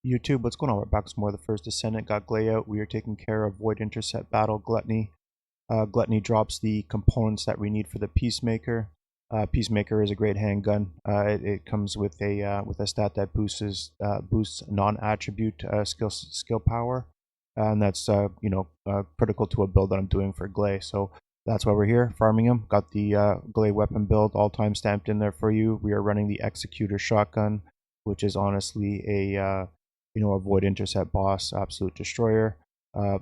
YouTube, what's going on? We're back with more of the First Descendant. Got Gley out. We are taking care of Void Intercept battle Gluttony. Gluttony drops the components that we need for the Peacemaker. Peacemaker is a great handgun. It comes with a stat that boosts non-attribute skill power, and that's critical to a build that I'm doing for Gley. So that's why we're here farming him. Got the Gley weapon build all time stamped in there for you. We are running the Executor shotgun, which is honestly a Void Intercept boss, absolute destroyer.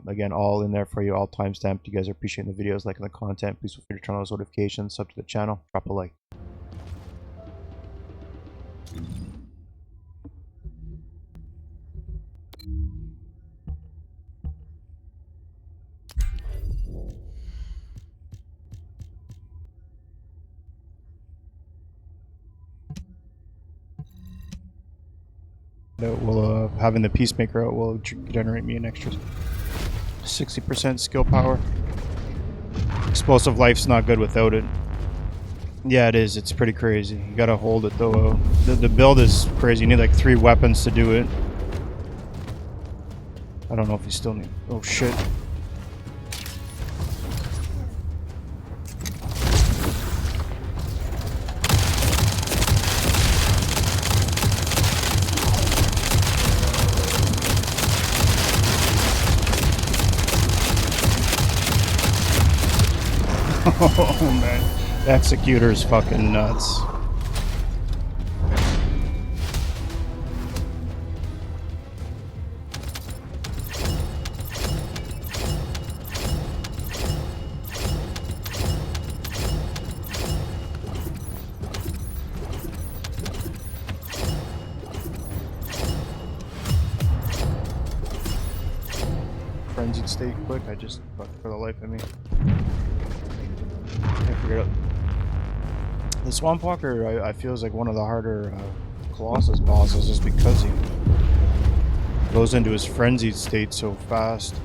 Again, all in there for you, all time stamped. You guys are appreciating the videos, liking the content. Please feel free to turn on those notifications, sub to the channel, drop a like. Having the Peacemaker out will generate me an extra 60% skill power. Explosive life's not good without it. Yeah, it is. It's pretty crazy. You gotta hold it though. The build is crazy. You need like 3 weapons to do it. I don't know if you still need... Oh shit. Oh man, the Executor is fucking nuts. Frenzied state quick, I just fucked for the life of me. I figured out. The Swamp Walker, I feel, is like one of the harder Colossus bosses just because he goes into his frenzied state so fast.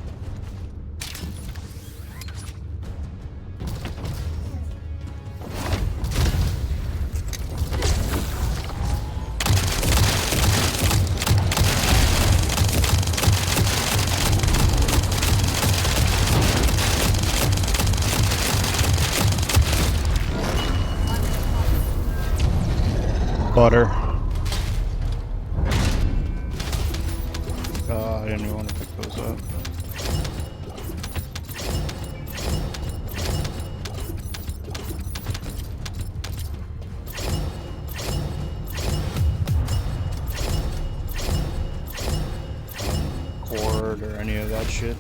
Butter. I didn't even want to pick those up. Cord or any of that shit.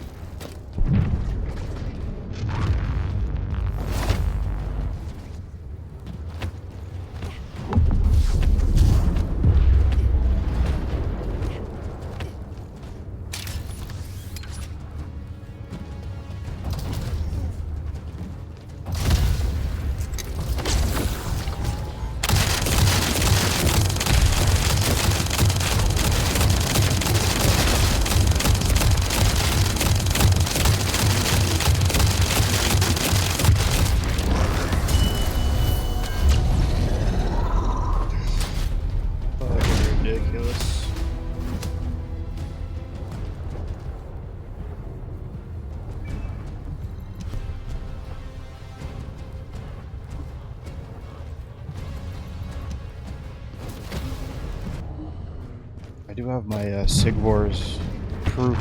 Ridiculous. I do have my Sigvor's proof.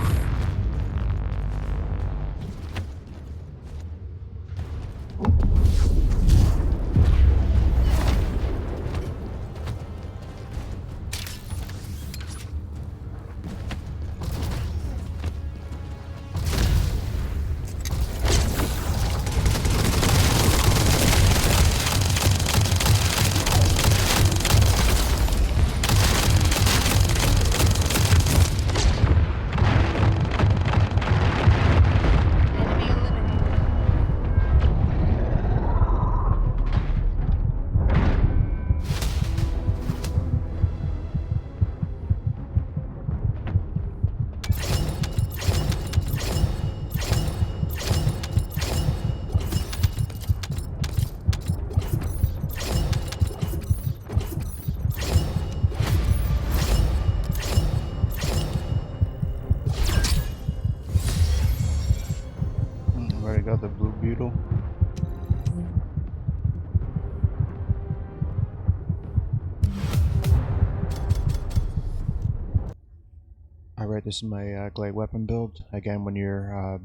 this is my Gley weapon build. Again, when you're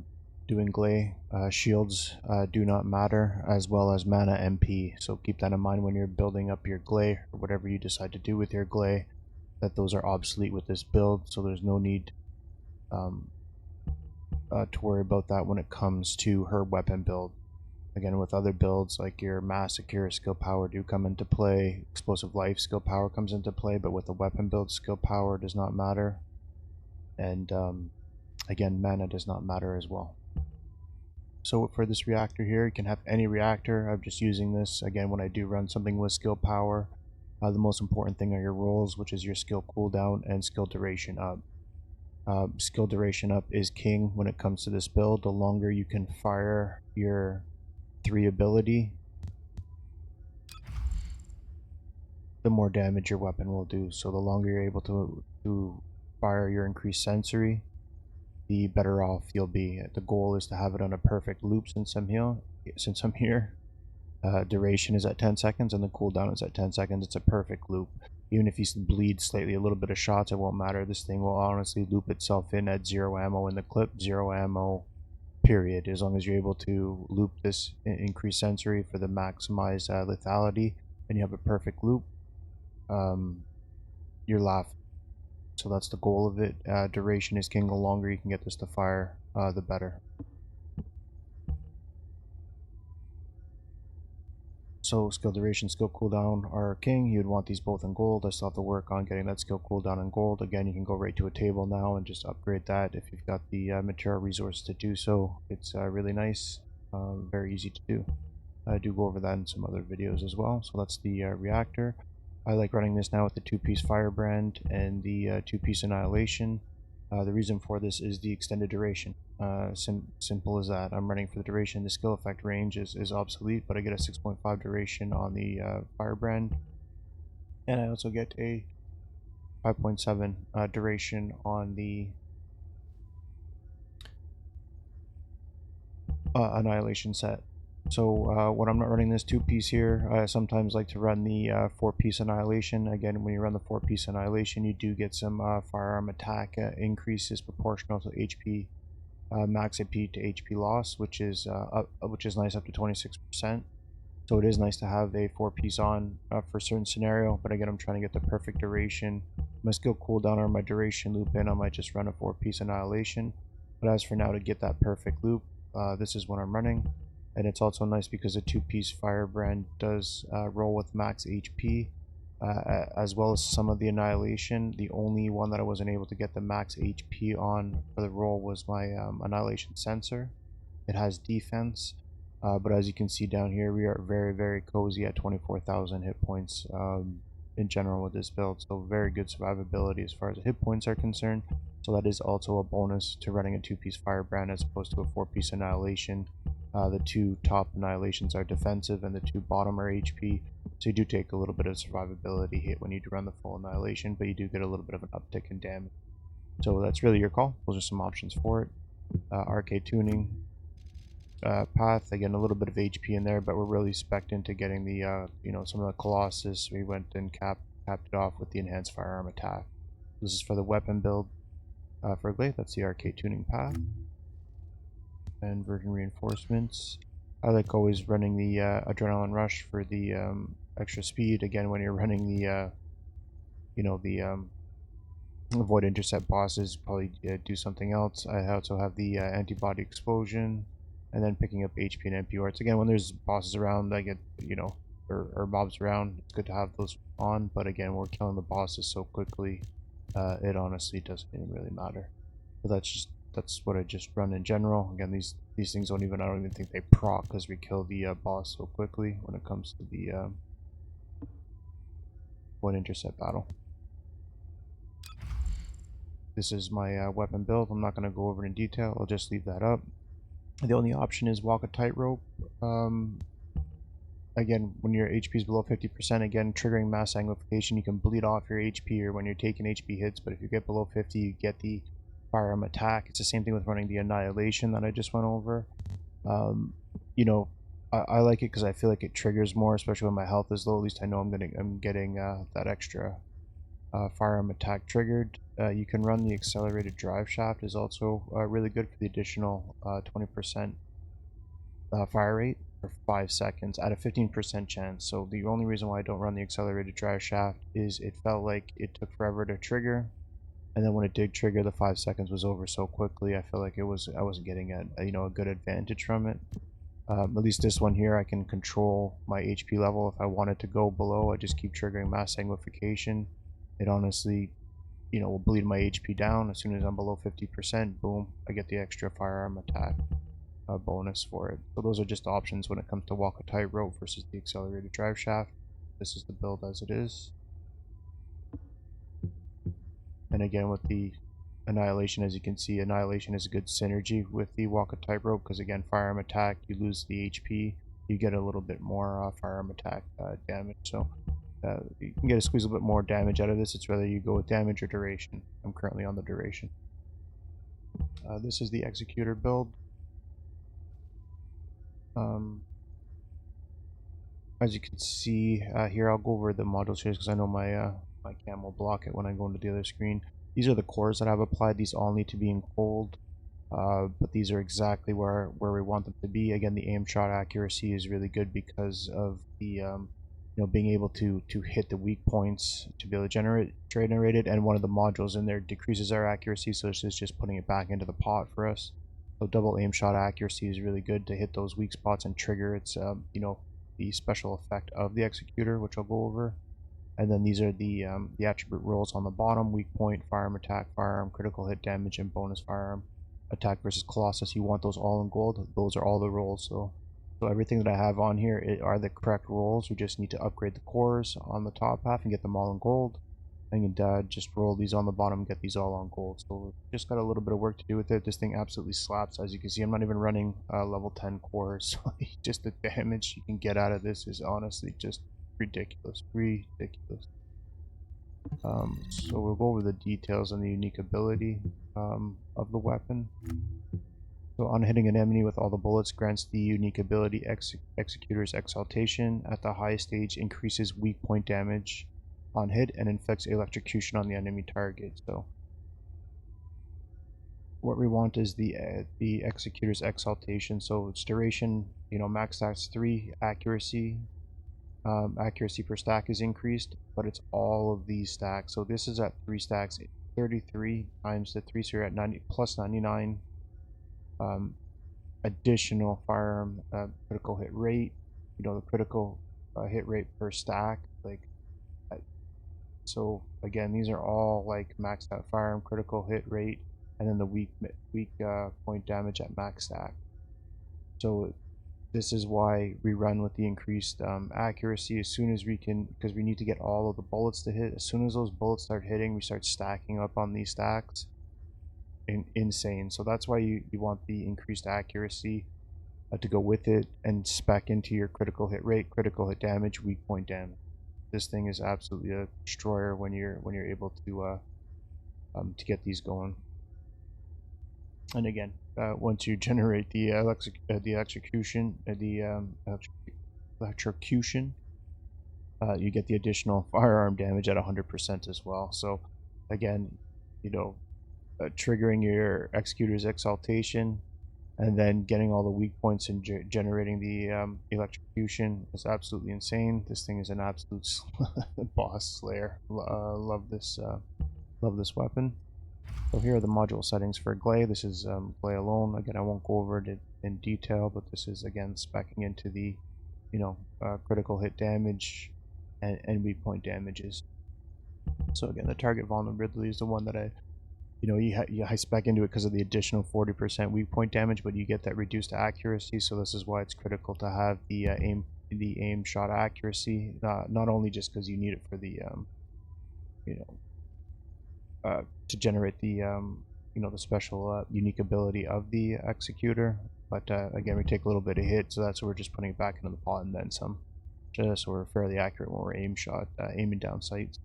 doing Gley, shields do not matter, as well as mana MP. So keep that in mind when you're building up your Gley, or whatever you decide to do with your Gley, that those are obsolete with this build, so there's no need to worry about that when it comes to her weapon build. Again, with other builds like your Massacre skill power do come into play, Explosive Life skill power comes into play, but with a weapon build, skill power does not matter. And again, mana does not matter as well. So for this reactor here, you can have any reactor. I'm just using this, again, when I do run something with skill power. The most important thing are your rolls, which is your skill cooldown and skill duration up. Skill duration up is king when it comes to this build. The longer you can fire your 3 ability, the more damage your weapon will do. So the longer you're able to fire your increased sensory, the better off you'll be. The goal is to have it on a perfect loop since I'm here. Duration is at 10 seconds and the cooldown is at 10 seconds. It's a perfect loop. Even if you bleed slightly a little bit of shots, it won't matter. This thing will honestly loop itself in at 0 ammo in the clip, 0 ammo period. As long as you're able to loop this increased sensory for the maximized lethality and you have a perfect loop, you're laughing. So that's the goal of it. Duration is king. The longer you can get this to fire, the better. So skill duration, skill cooldown are king. You'd want these both in gold. I still have to work on getting that skill cooldown in gold. Again, you can go right to a table now and just upgrade that if you've got the material resource to do so. It's really nice, very easy to do. I do go over that in some other videos as well. So that's the reactor. I like running this now with the 2-piece Firebrand and the 2-piece Annihilation. The reason for this is the extended duration. Simple as that. I'm running for the duration. The skill effect range is obsolete, but I get a 6.5 duration on the Firebrand. And I also get a 5.7 duration on the Annihilation set. So when I'm not running this 2-piece here, I sometimes like to run the 4-piece Annihilation. Again, when you run the 4-piece Annihilation, you do get some firearm attack increases proportional to HP, max AP to HP loss, which is nice, up to 26%. So it is nice to have a 4-piece on for a certain scenario, but again, I'm trying to get the perfect duration. My skill cooldown or my duration loop in, I might just run a 4-piece Annihilation. But as for now, to get that perfect loop, this is what I'm running. And it's also nice because the 2-piece Firebrand does roll with max HP, as well as some of the Annihilation. The only one that I wasn't able to get the max HP on for the roll was my Annihilation Sensor. It has defense, but as you can see down here, we are very, very cozy at 24,000 hit points in general with this build. So very good survivability as far as hit points are concerned. So that is also a bonus to running a 2-piece Firebrand as opposed to a 4-piece Annihilation. The 2 top Annihilations are defensive and the 2 bottom are HP, so you do take a little bit of survivability hit when you do run the full Annihilation, but you do get a little bit of an uptick in damage. So that's really your call. Those are some options for it. Arche tuning, path, again a little bit of HP in there, but we're really spec'd into getting the some of the Colossus. We went and capped it off with the enhanced firearm attack. This is for the weapon build for Gley. That's the Arche tuning path. Inversion Reinforcements. I like always running the Adrenaline Rush for the extra speed. Again, when you're running the Void Intercept bosses, probably do something else. I also have the Antibody Explosion, and then picking up HP and MP arts. Again, when there's bosses around, I get or mobs around, it's good to have those on. But again, we're killing the bosses so quickly, it honestly doesn't even really matter. But that's what I just run in general. Again, these things I don't even think they proc because we kill the boss so quickly when it comes to the Void Intercept battle. This is my weapon build. I'm not going to go over it in detail. I'll just leave that up. The only option is walk a tightrope. Again, when your HP is below 50%, again, triggering mass amplification, you can bleed off your HP or when you're taking HP hits, but if you get below 50, you get the firearm attack. It's the same thing with running the Annihilation that I just went over. I like it because I feel like it triggers more, especially when my health is low. At least I know I'm getting that extra firearm attack triggered. You can run the accelerated drive shaft, is also really good for the additional 20% fire rate for 5 seconds at a 15% chance. So the only reason why I don't run the accelerated drive shaft is it felt like it took forever to trigger, and then when it did trigger, the 5 seconds was over so quickly. I feel like I wasn't getting a good advantage from it. At least this one here, I can control my HP level. If I wanted to go below, I just keep triggering mass amplification. It honestly, will bleed my HP down. As soon as I'm below 50%, boom, I get the extra firearm attack bonus for it. So those are just options when it comes to walk a tightrope versus the accelerated drive shaft. This is the build as it is. And again, with the Annihilation, as you can see, Annihilation is a good synergy with the walk a tightrope, because again, firearm attack, you lose the HP, you get a little bit more firearm attack damage. So you can get a squeeze a little bit more damage out of this. It's whether you go with damage or duration. I'm currently on the duration. This is the Executor build. As you can see here, I'll go over the modules here because I know my my cam will block it when I go into the other screen. These are the cores that I've applied. These all need to be in cold, but these are exactly where we want them to be. Again, the aim shot accuracy is really good because of the being able to hit the weak points to be able to generate it, and one of the modules in there decreases our accuracy, so this is just putting it back into the pot for us. So double aim shot accuracy is really good to hit those weak spots and trigger its the special effect of the Executor, which I'll go over. And then these are the attribute rolls on the bottom: weak point, firearm attack, firearm critical hit damage, and bonus firearm attack versus Colossus. You want those all in gold. Those are all the rolls. So everything that I have on here are the correct rolls. We just need to upgrade the cores on the top half and get them all in gold. And just roll these on the bottom and get these all on gold. So just got a little bit of work to do with it. This thing absolutely slaps. As you can see, I'm not even running level 10 cores. So just the damage you can get out of this is honestly just ridiculous. So we'll go over the details on the unique ability of the weapon. So on hitting an enemy with all the bullets grants the unique ability Executor's Exaltation. At the highest stage, increases weak point damage on hit and inflicts electrocution on the enemy target. So what we want is the Executor's Exaltation. So its duration, max stats 3, accuracy. Accuracy per stack is increased, but it's all of these stacks. So this is at 3 stacks, 33 times the 3, so you're at 90 plus 99. Additional firearm critical hit rate, the critical hit rate per stack, so again, these are all like maxed out firearm critical hit rate, and then the weak point damage at max stack. So this is why we run with the increased accuracy as soon as we can, because we need to get all of the bullets to hit. As soon as those bullets start hitting, we start stacking up on these stacks. Insane. So that's why you want the increased accuracy to go with it and spec into your critical hit rate, critical hit damage, weak point damage. This thing is absolutely a destroyer when you're able to get these going. And again, once you generate the electrocution, you get the additional firearm damage at 100% as well. So again, triggering your Executor's Exaltation and then getting all the weak points and generating the electrocution is absolutely insane. This thing is an absolute boss slayer. Love this weapon. So here are the module settings for Gley. This is Gley alone. Again, I won't go over it in detail, but this is again speccing into the critical hit damage and weak point damages. So again, the target vulnerability is the one that I spec into it because of the additional 40% weak point damage, but you get that reduced accuracy. So this is why it's critical to have the aim shot accuracy, not only just because you need it for the to generate the the special unique ability of the Executor, but again, we take a little bit of hit, so that's why we're just putting it back into the pot and then some, just so we're fairly accurate when we're aiming down sights.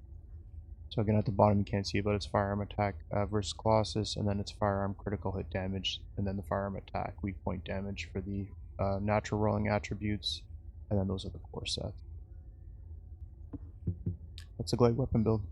So again, at the bottom you can't see it, but it's firearm attack versus Colossus, and then it's firearm critical hit damage, and then the firearm attack weak point damage for the natural rolling attributes, and then those are the core sets. That's a Gley weapon build.